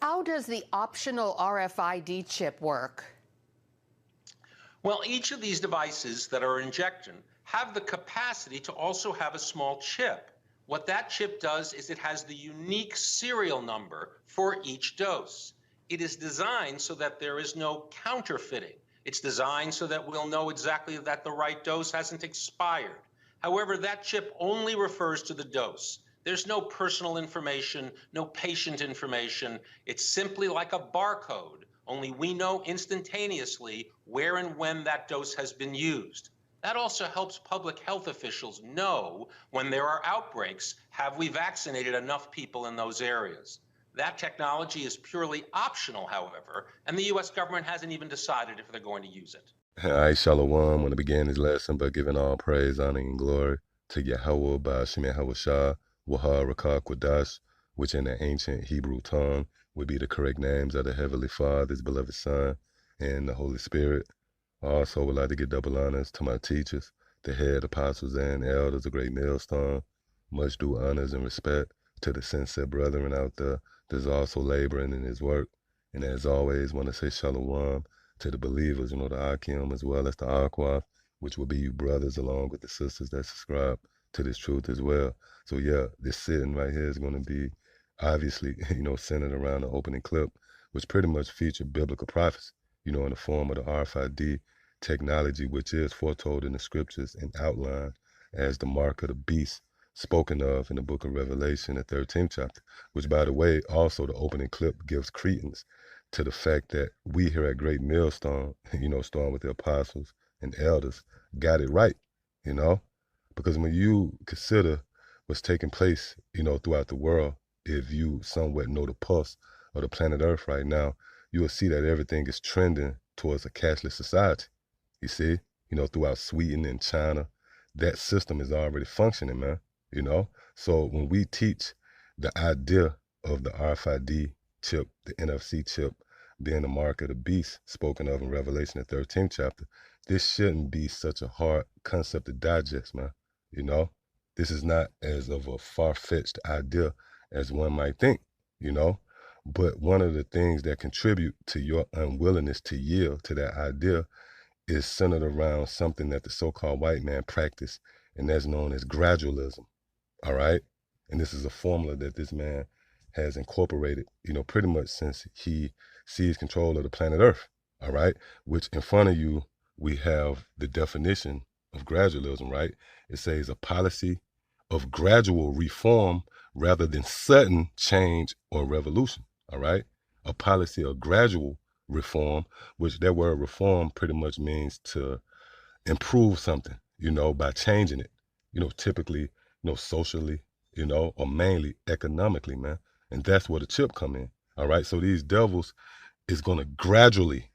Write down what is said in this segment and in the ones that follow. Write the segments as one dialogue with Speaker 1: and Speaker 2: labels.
Speaker 1: How does the optional RFID chip work?
Speaker 2: Well, each of these devices that are injection have the capacity to also have a small chip. What that chip does is it has the unique serial number for each dose. It is designed so that there is no counterfeiting. It's designed so that we'll know exactly that the right dose hasn't expired. However, that chip only refers to the dose. There's no personal information, no patient information. It's simply like a barcode, only we know instantaneously where and when that dose has been used. That also helps public health officials know when there are outbreaks, have we vaccinated enough people in those areas? That technology is purely optional, however, and the US government hasn't even decided if they're going to use it.
Speaker 3: I, Shalom, want to begin his lesson by giving all praise, honor, and glory to Yahweh by Shemeh Hawashah, Wahar Rakah Kwadash, which in the ancient Hebrew tongue would be the correct names of the Heavenly Father, His beloved Son, and the Holy Spirit. I also would like to give double honors to my teachers, the head apostles and elders of Great Millstone. Much due honors and respect to the sincere brethren out there that's also laboring in His work. And as always, want to say Shalom to the believers, the Akim as well as the Aquaf, which will be you brothers along with the sisters that subscribe to this truth as well. So yeah, this sitting right here is going to be obviously, centered around the opening clip, which pretty much featured biblical prophecy, in the form of the RFID technology, which is foretold in the scriptures and outlined as the mark of the beast spoken of in the book of Revelation, the 13th chapter, which by the way, also the opening clip gives credence to the fact that we here at Great Millstone, starting with the apostles and elders, got it right, because when you consider what's taking place, throughout the world, if you somewhat know the pulse of the planet Earth right now, you will see that everything is trending towards a cashless society. You see, throughout Sweden and China, that system is already functioning, man, So when we teach the idea of the RFID chip, the NFC chip, being the mark of the beast spoken of in Revelation, the 13th chapter, this shouldn't be such a hard concept to digest, man. This is not as of a far-fetched idea as one might think, But one of the things that contribute to your unwillingness to yield to that idea is centered around something that the so-called white man practiced, and that's known as gradualism, all right? And this is a formula that this man has incorporated, pretty much since he seized control of the planet Earth, all right? Which in front of you, we have the definition of gradualism, right? It says a policy of gradual reform rather than sudden change or revolution, all right? A policy of gradual reform, which that word reform pretty much means to improve something, by changing it, typically, socially, or mainly economically, man. And that's where the chip come in, all right? So these devils is going to gradually,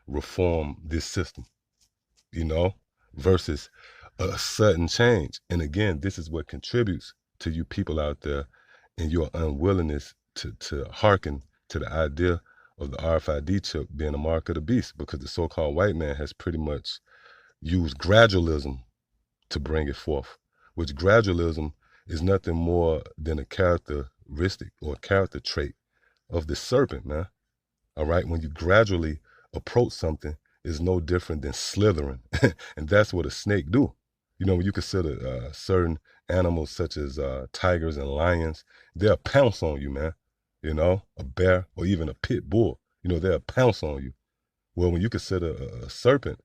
Speaker 3: reform this system, versus a sudden change. And again, this is what contributes to you people out there and your unwillingness to hearken to the idea of the RFID chip being a mark of the beast, because the so-called white man has pretty much used gradualism to bring it forth, which gradualism is nothing more than a characteristic or character trait of the serpent, man. All right, when you gradually approach something, is no different than slithering, and that's what a snake do. When you consider certain animals such as tigers and lions, they'll pounce on you, man. A bear or even a pit bull, they'll pounce on you. Well, when you consider a serpent,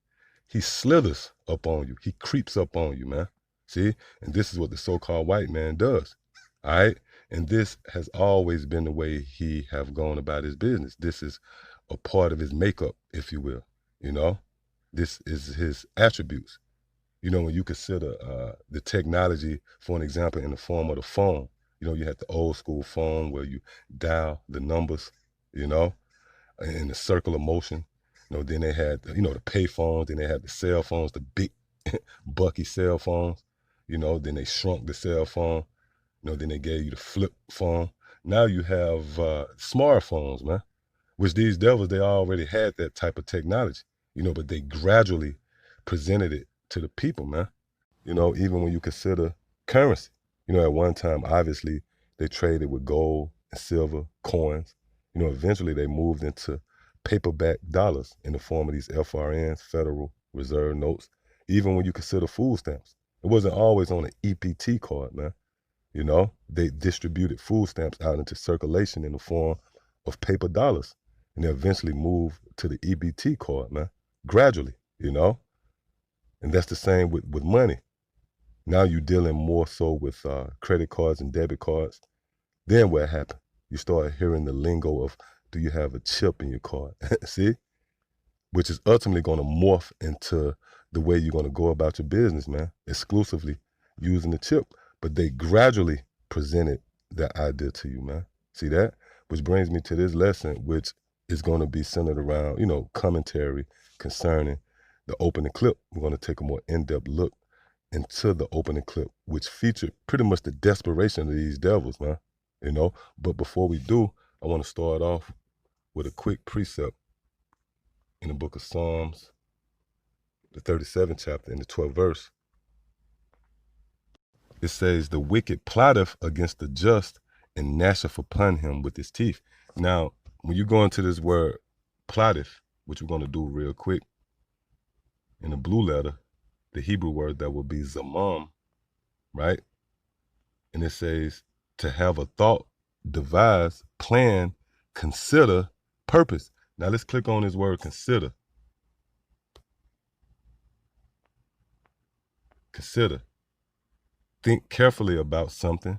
Speaker 3: he slithers up on you. He creeps up on you, man. See? And this is what the so-called white man does. All right? And this has always been the way he have gone about his business. This is a part of his makeup, if you will. This is his attributes. When you consider the technology, for an example, in the form of the phone, you had the old school phone where you dial the numbers, in the circle of motion. Then they had, the pay phones, then they had the cell phones, the big bucky cell phones, then they shrunk the cell phone, then they gave you the flip phone. Now you have smartphones, man, which these devils, they already had that type of technology, but they gradually presented it to the people, man. Even when you consider currency, at one time, obviously, they traded with gold and silver, coins, Eventually they moved into paperback dollars in the form of these FRNs, Federal Reserve Notes, even when you consider food stamps. It wasn't always on an EPT card, man. They distributed food stamps out into circulation in the form of paper dollars. And they eventually moved to the EBT card, man, gradually, And that's the same with money. Now you're dealing more so with credit cards and debit cards. Then what happened? You start hearing the lingo of, do you have a chip in your card? See? Which is ultimately going to morph into the way you're going to go about your business, man, exclusively using the chip. But they gradually presented that idea to you, man. See that? Which brings me to this lesson, which is going to be centered around, commentary concerning the opening clip. We're going to take a more in-depth look into the opening clip, which featured pretty much the desperation of these devils, man. But before we do, I want to start off with a quick precept in the book of Psalms, the 37th chapter, in the 12th verse. It says, the wicked plotteth against the just and gnasheth upon him with his teeth. Now, when you go into this word plotteth, which we're going to do real quick, in the blue letter, the Hebrew word that will be zamam, right? And it says, to have a thought, devise, plan, consider, purpose. Now let's click on this word consider. Consider. Think carefully about something,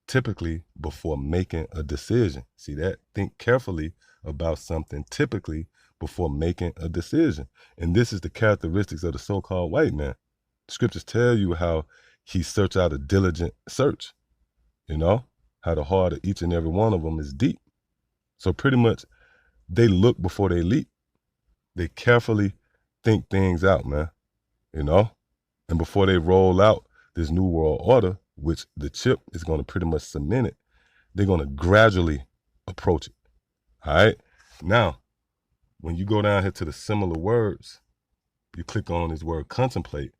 Speaker 3: typically before making a decision. See that? Think carefully about something, typically before making a decision. And this is the characteristics of the so-called white man. Scriptures tell you how he searched out a diligent search, how the heart of each and every one of them is deep. So pretty much they look before they leap. They carefully think things out, man, and before they roll out this new world order, which the chip is going to pretty much cement it, they're going to gradually approach it. All right. Now, when you go down here to the similar words, you click on this word contemplate.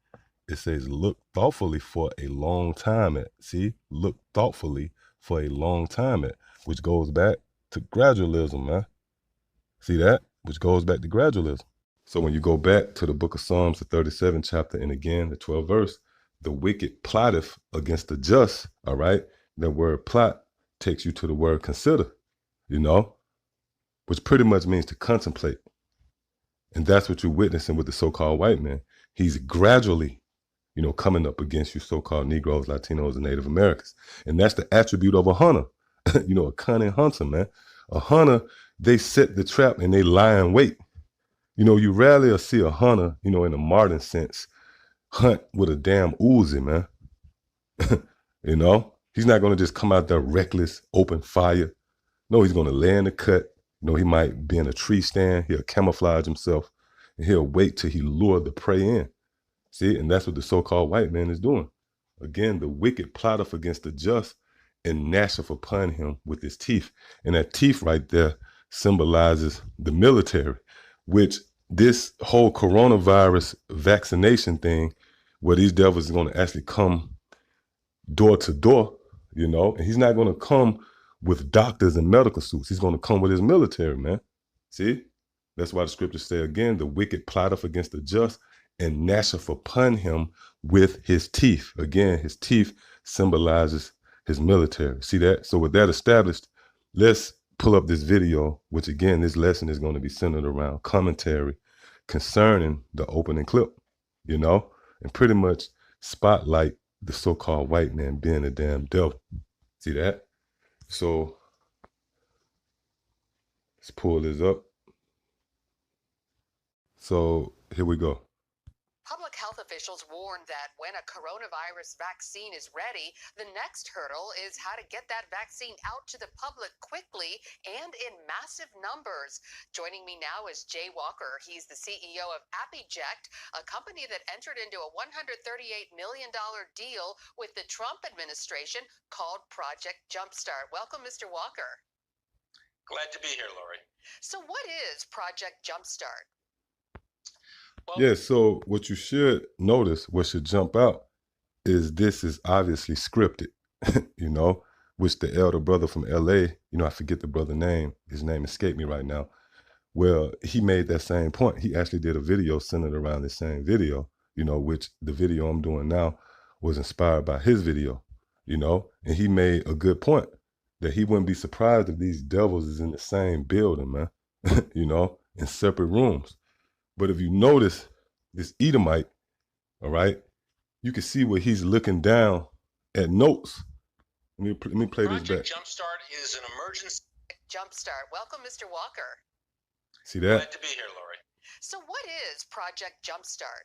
Speaker 3: It says, look thoughtfully for a long time at. See, look thoughtfully for a long time at, which goes back to gradualism, man. See that? Which goes back to gradualism. So when you go back to the book of Psalms, the 37th chapter, and again, the 12th verse, the wicked plotteth against the just, all right? That word plot takes you to the word consider, which pretty much means to contemplate. And that's what you're witnessing with the so-called white man. He's gradually, coming up against you so-called Negroes, Latinos, and Native Americans. And that's the attribute of a hunter, a cunning hunter, man. A hunter, they set the trap and they lie in wait. You rarely see a hunter, in a modern sense, hunt with a damn Uzi, man. He's not going to just come out there reckless, open fire. No, he's going to lay in the cut. He might be in a tree stand. He'll camouflage himself and he'll wait till he lure the prey in. See, and that's what the so-called white man is doing. Again, the wicked plotteth against the just and gnasheth upon him with his teeth. And that teeth right there symbolizes the military, which this whole coronavirus vaccination thing, where these devils are going to actually come door to door, and he's not going to come with doctors and medical suits. He's going to come with his military, man. See? That's why the scriptures say again, the wicked plotteth against the just and gnasheth upon him with his teeth. Again, his teeth symbolizes his military. See that? So with that established, let's pull up this video, which again, this lesson is going to be centered around commentary concerning the opening clip, and pretty much spotlight the so-called white man being a damn devil. See that? So let's pull this up. So here we go.
Speaker 1: Public health officials warned that when a coronavirus vaccine is ready, the next hurdle is how to get that vaccine out to the public quickly and in massive numbers. Joining me now is Jay Walker. He's the CEO of AppyJect, a company that entered into a $138 million deal with the Trump administration called Project Jumpstart. Welcome, Mr. Walker.
Speaker 2: Glad to be here, Lori.
Speaker 1: So what is Project Jumpstart?
Speaker 2: Well,
Speaker 3: Yeah, so what you should notice, what should jump out, is this is obviously scripted, which the elder brother from LA, I forget the brother name. His name escaped me right now. Well, he made that same point. He actually did a video centered around this same video, which the video I'm doing now was inspired by his video, and he made a good point that he wouldn't be surprised if these devils is in the same building, man, in separate rooms. But if you notice this Edomite, all right, you can see where he's looking down at notes. Let me play this back.
Speaker 2: Jumpstart is an emergency.
Speaker 1: Jumpstart. Welcome, Mr. Walker.
Speaker 3: See that?
Speaker 2: Glad to be here, Lori.
Speaker 1: So what is Project Jumpstart?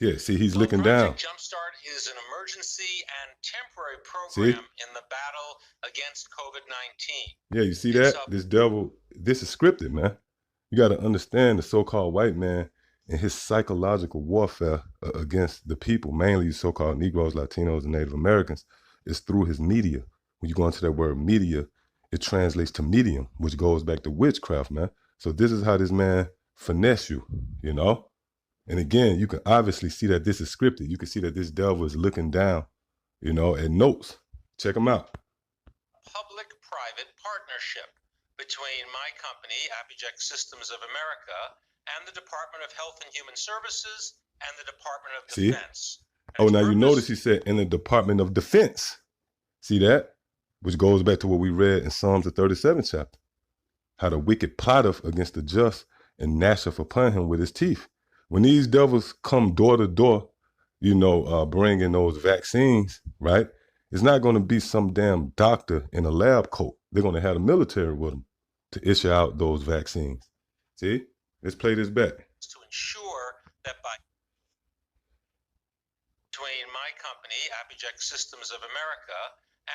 Speaker 3: Yeah, see, he's looking down.
Speaker 2: Project Jumpstart is an emergency and temporary program in the battle against COVID-19.
Speaker 3: Yeah, you see that? This devil, this is scripted, man. You got to understand the so-called white man and his psychological warfare against the people, mainly so-called Negroes, Latinos, and Native Americans, is through his media. When you go into that word media, it translates to medium, which goes back to witchcraft, man. So this is how this man finesse you, And again, you can obviously see that this is scripted. You can see that this devil is looking down, at notes. Check them out.
Speaker 2: Public-private partnership between my company, Abiject Systems of America, and the Department of Health and Human Services and the Department of Defense.
Speaker 3: Oh, now you notice he said in the Department of Defense. See that? Which goes back to what we read in Psalms the 37th chapter. How the wicked plotteth against the just and gnasheth upon him with his teeth. When these devils come door to door, bringing those vaccines, right? It's not going to be some damn doctor in a lab coat. They're going to have the military with them to issue out those vaccines. See? Let's play this back.
Speaker 2: To ensure that between my company, Abiject Systems of America,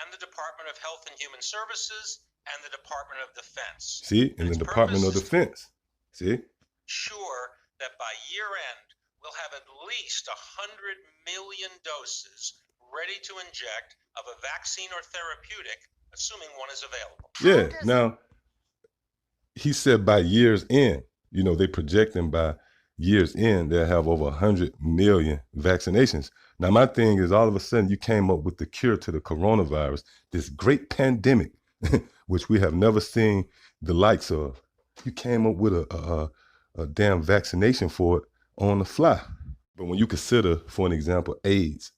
Speaker 2: and the Department of Health and Human Services and the Department of Defense.
Speaker 3: See? In the Department of Defense. See?
Speaker 2: Sure that by year end, we'll have at least 100 million doses ready to inject of a vaccine or therapeutic, assuming one is available.
Speaker 3: Yeah. Now, he said by year's end, they projecting by year's end, they'll have over 100 million vaccinations. Now, my thing is all of a sudden you came up with the cure to the coronavirus, this great pandemic, which we have never seen the likes of. You came up with a damn vaccination for it on the fly. But when you consider, for an example, AIDS,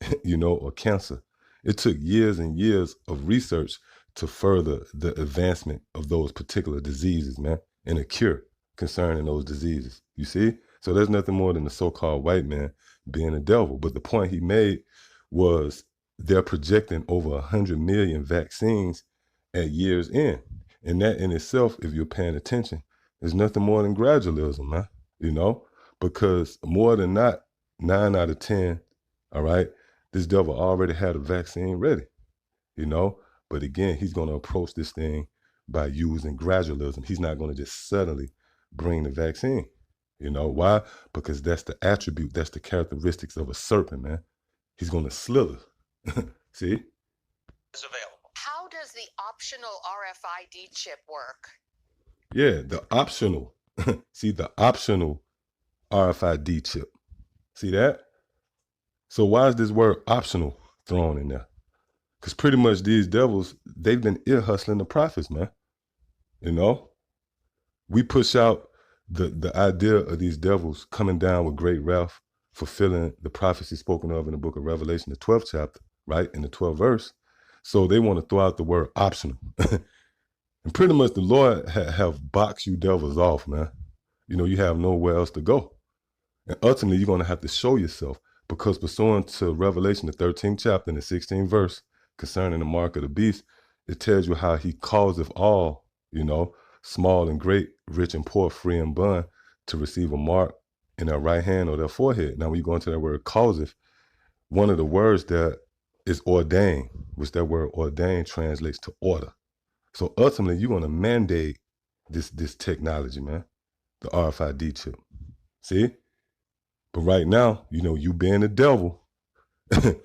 Speaker 3: or cancer, it took years and years of research to further the advancement of those particular diseases, man, and a cure concerning those diseases. You see? So there's nothing more than the so-called white man being a devil. But the point he made was they're projecting over 100 million vaccines at year's end. And that in itself, if you're paying attention, is nothing more than gradualism, man, because more than not, 9 out of 10, all right, this devil already had a vaccine ready, but again, he's going to approach this thing by using gradualism. He's not going to just suddenly bring the vaccine. Why? Because that's the attribute, that's the characteristics of a serpent, man. He's going to slither. See?
Speaker 2: It's available.
Speaker 1: How does the optional RFID chip work?
Speaker 3: Yeah, the optional. See, the optional RFID chip. See that? So why is this word optional thrown in there? Because pretty much these devils, they've been ear hustling the prophets, man. We push out the idea of these devils coming down with great wrath, fulfilling the prophecy spoken of in the book of Revelation, the 12th chapter, right? In the 12th verse. So they want to throw out the word optional. And pretty much the Lord have boxed you devils off, man. You have nowhere else to go. And ultimately, you're going to have to show yourself, because pursuant to Revelation, the 13th chapter and the 16th verse, concerning the mark of the beast, it tells you how he causeth all, small and great, rich and poor, free and bond, to receive a mark in their right hand or their forehead. Now, when you go into that word causeth, one of the words that is ordained, which that word ordained translates to order. So ultimately, you're going to mandate this technology, man, the RFID chip. See? But right now, you being the devil,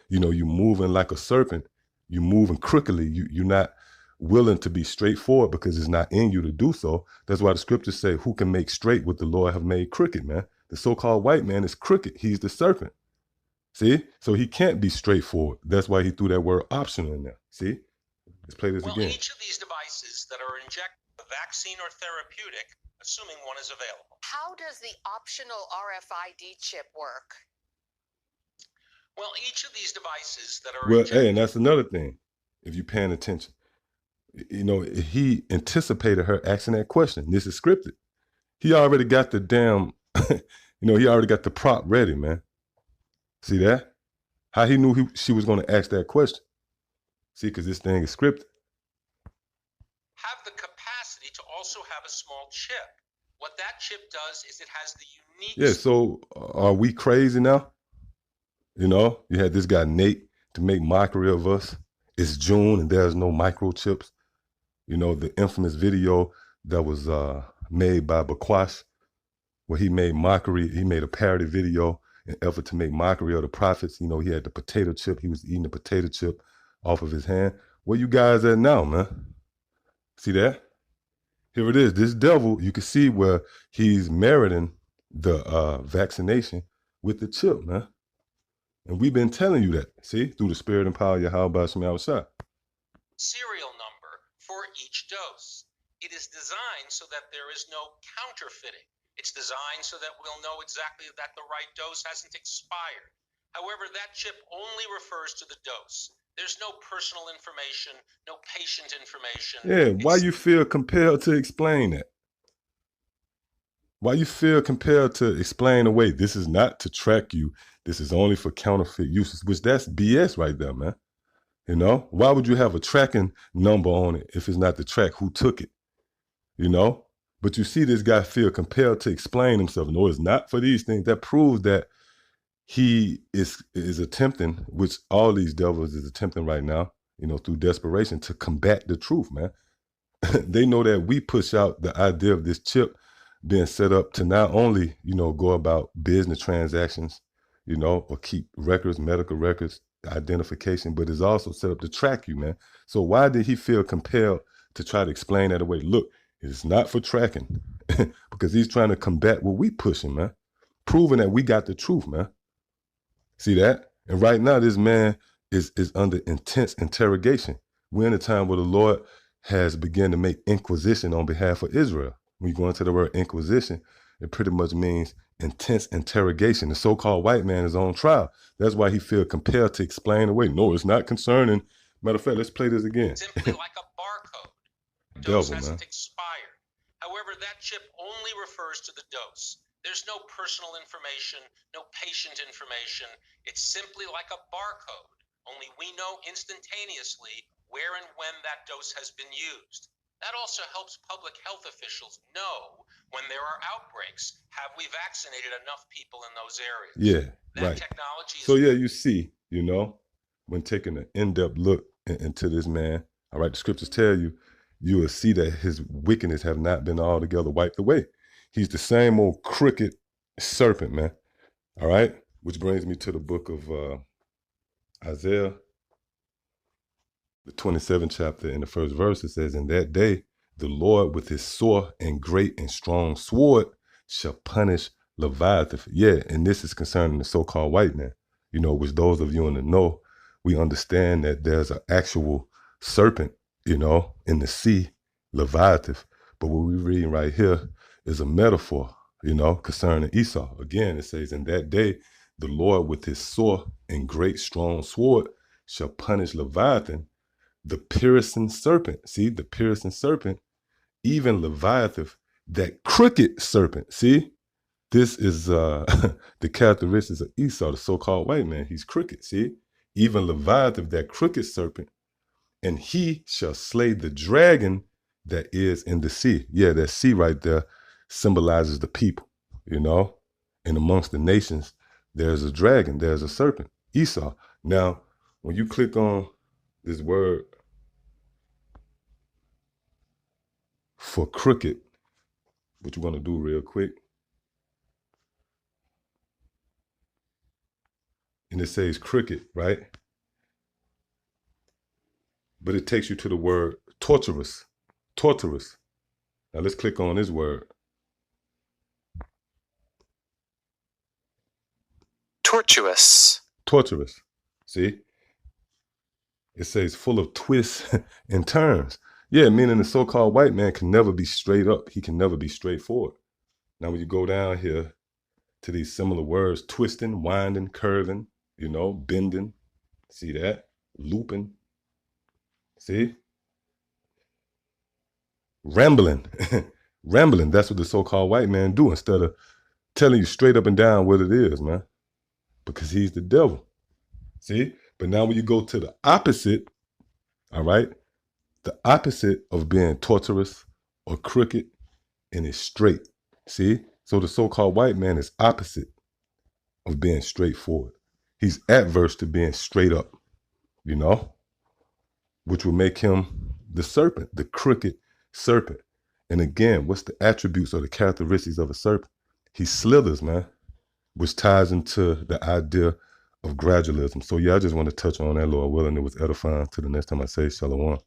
Speaker 3: you moving like a serpent, you moving crookedly, you're not willing to be straightforward because it's not in you to do so. That's why the scriptures say, who can make straight what the Lord have made crooked, man? The so-called white man is crooked. He's the serpent. See? So he can't be straightforward. That's why he threw that word optional in there. See? Let's play this again.
Speaker 2: Each of these devices that are injected with a vaccine or therapeutic, assuming one is available.
Speaker 1: How does the optional RFID chip work?
Speaker 2: Well, each of these devices that are
Speaker 3: Well, hey, and that's another thing. If you're paying attention, you know, he anticipated her asking that question. This is scripted. He already got the damn, he already got the prop ready, man. See that? How he knew she was going to ask that question. See, because this thing is scripted.
Speaker 2: Have the capacity to also have a small chip. What that chip does is it has the unique...
Speaker 3: Yeah, so are we crazy now? You know, you had this guy Nate to make mockery of us. It's June and there's no microchips. You know, the infamous video that was made by Bakwash, where he made mockery, he made a parody video in effort to make mockery of the prophets. You know, he had the potato chip, he was eating the potato chip off of his hand. Where you guys at now, man? See that? Here it is. This devil, you can see where he's meriting the vaccination with the chip, man. And we've been telling you that, see, through the spirit and power of Yahweh Shema Shah.
Speaker 2: Serial number for each dose. It is designed so that there is no counterfeiting. It's designed so that we'll know exactly that the right dose hasn't expired. However, that chip only refers to the dose. There's no personal information, no patient information.
Speaker 3: Yeah, why you feel compelled to explain that? Why you feel compelled to explain away, this is not to track you, this is only for counterfeit uses, which that's BS right there, man. You know, why would you have a tracking number on it if it's not to track who took it? You know, but you see this guy feel compelled to explain himself. No, it's not for these things. That proves that he is attempting, which all these devils is attempting right now, you know, through desperation to combat the truth, man. They know that we push out the idea of this chip being set up to not only, you know, go about business transactions, you know, or keep records, medical records, identification, but it's also set up to track you, man. So why did he feel compelled to try to explain that away? Look, it's not for tracking because he's trying to combat what we pushing, man. Proving that we got the truth, man. See that? And right now, this man is under intense interrogation. We're in a time where the Lord has begun to make inquisition on behalf of Israel. When you go into the word inquisition, it pretty much means intense interrogation. The so-called white man is on trial. That's why he feels compelled to explain away. No, it's not concerning. Matter of fact, let's play this again.
Speaker 2: Simply like a barcode.
Speaker 3: Devil,
Speaker 2: Dose hasn't
Speaker 3: man.
Speaker 2: expired. However, that chip only refers to the dose. There's no personal information, no patient information. It's simply like a barcode. Only we know instantaneously where and when that dose has been used. That also helps public health officials know when there are outbreaks. Have we vaccinated enough people in those areas?
Speaker 3: Yeah,
Speaker 2: that
Speaker 3: right.
Speaker 2: Technology is...
Speaker 3: So yeah, you see, you know, when taking an in-depth look into this man, all right, the scriptures tell you, you will see that his wickedness have not been altogether wiped away. He's the same old crooked serpent, man. All right, which brings me to the book of Isaiah, the 27th chapter, in the first verse. It says, "In that day, the Lord with his sore and great and strong sword shall punish Leviathan." Yeah, and this is concerning the so-called white man, you know, which those of you in the know, we understand that there's an actual serpent, you know, in the sea, Leviathan. But what we're reading right here is a metaphor, you know, concerning Esau. Again, it says, "In that day, the Lord with his sore and great strong sword shall punish Leviathan, the piercing serpent." See, the piercing serpent, even Leviathan, that crooked serpent. See, this is the characteristics of Esau, the so-called white man. He's crooked. See, even Leviathan, that crooked serpent, and he shall slay the dragon that is in the sea. Yeah, that sea right there symbolizes the people, you know, and amongst the nations, there's a dragon, there's a serpent, Esau. Now, when you click on this word for crooked, what you're going to do real quick, and it says crooked, right? But it takes you to the word torturous, torturous. Now let's click on this word.
Speaker 4: Tortuous.
Speaker 3: Torturous. See? It says full of twists and turns. Yeah, meaning the so-called white man can never be straight up. He can never be straightforward. Now, when you go down here to these similar words, twisting, winding, curving, you know, bending, see that? Looping, see? Rambling. Rambling, that's what the so-called white man do instead of telling you straight up and down what it is, man. Because he's the devil. See? But now when you go to the opposite, all right, the opposite of being torturous or crooked and is straight. See? So the so-called white man is opposite of being straightforward. He's adverse to being straight up, you know, which will make him the serpent, the crooked serpent. And again, what's the attributes or the characteristics of a serpent? He slithers, man, which ties into the idea of gradualism. So yeah, I just want to touch on that, Lord willing. It was edifying. Till the next time I say shalom.